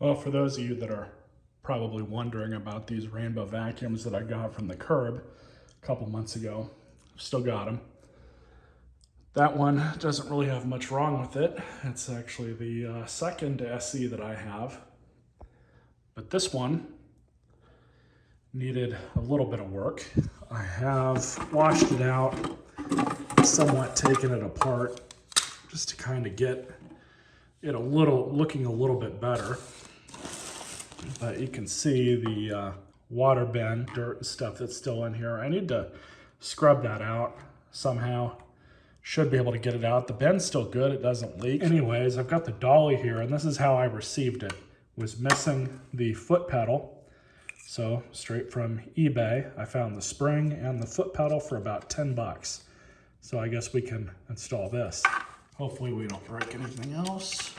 Well, for those of you that are probably wondering about these rainbow vacuums that I got from the curb a couple months ago, I've still got them. That one doesn't really have much wrong with it. It's actually the second SE that I have. But this one needed a little bit of work. I have washed it out, somewhat taken it apart, just to kind of get it looking a little bit better. But you can see the water bin, dirt and stuff that's still in here. I need to scrub that out somehow. Should be able to get it out. The bin's still good, it doesn't leak. Anyways, I've got the dolly here, and this is how I received it. Was missing the foot pedal. So straight from eBay, I found the spring and the foot pedal for about 10 bucks. So I guess we can install this. Hopefully we don't break anything else.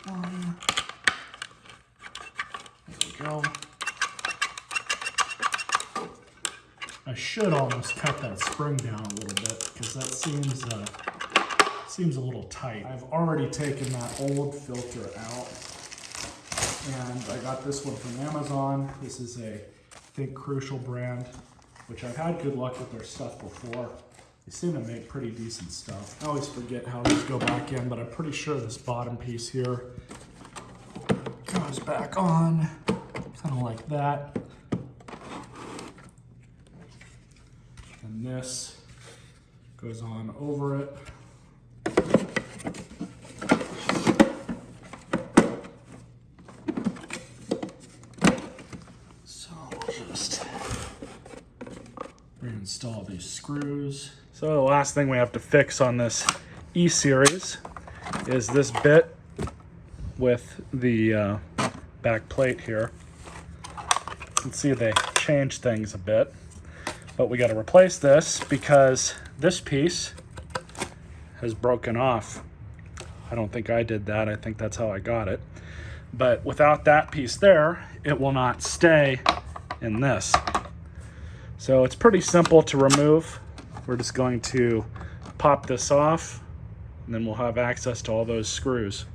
One. There we go. I should almost cut that spring down a little bit because that seems a little tight. I've already taken that old filter out, and I got this one from Amazon. This is a Think Crucial brand, which I've had good luck with their stuff before. They seem to make pretty decent stuff. I always forget how these go back in, but I'm pretty sure this bottom piece here goes back on, kind of like that. And this goes on over it. So we'll just reinstall these screws. So the last thing we have to fix on this E-Series is this bit with the back plate here. You can see they changed things a bit, but we got to replace this because this piece has broken off. I don't think I did that. I think that's how I got it. But without that piece there, it will not stay in this. So it's pretty simple to remove. We're just going to pop this off, and then we'll have access to all those screws.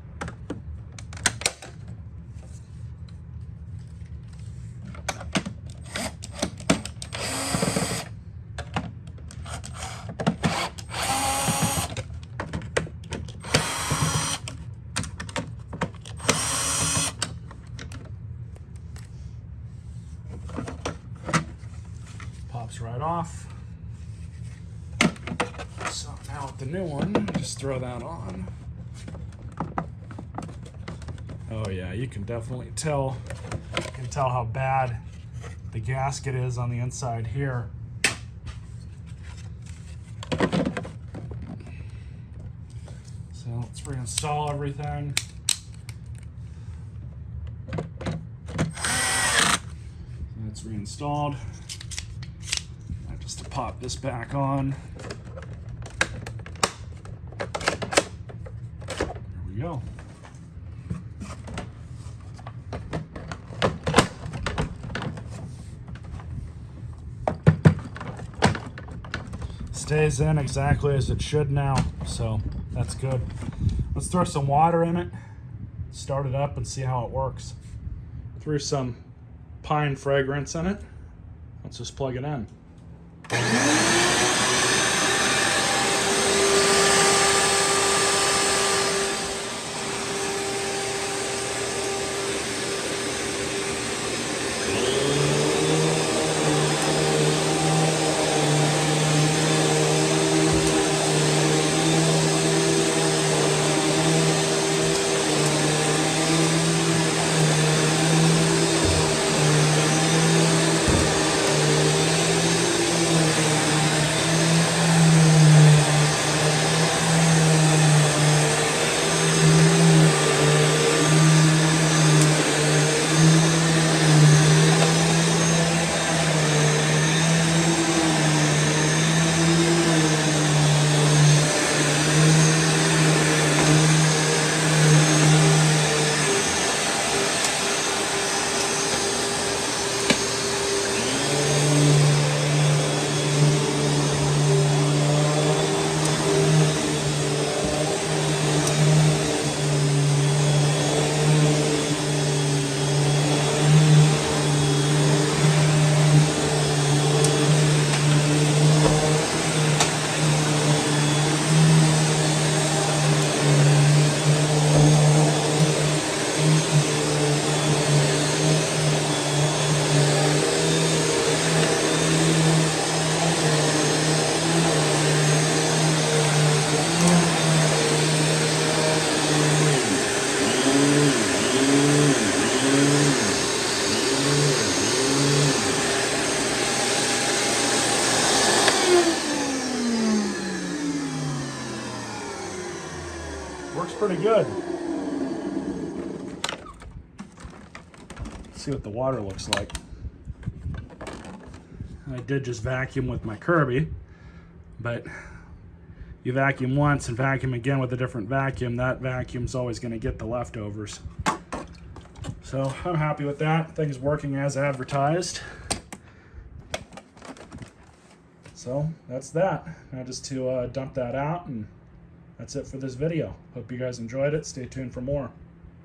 Pops right off. So now with the new one, just throw that on. Oh yeah, you can definitely tell. You can tell how bad the gasket is on the inside here. So let's reinstall everything. That's reinstalled. Now just to pop this back on. There we go. Stays in exactly as it should now, so that's good. Let's throw some water in it, start it up, and see how it works. Threw some pine fragrance in it. Let's just plug it in. Works pretty good. Let's see what the water looks like. I did just vacuum with my Kirby, but you vacuum once and vacuum again with a different vacuum, that vacuum's always going to get the leftovers. So I'm happy with that. Thing's working as advertised. So that's that. Now just to dump that out, and that's it for this video. Hope you guys enjoyed it. Stay tuned for more.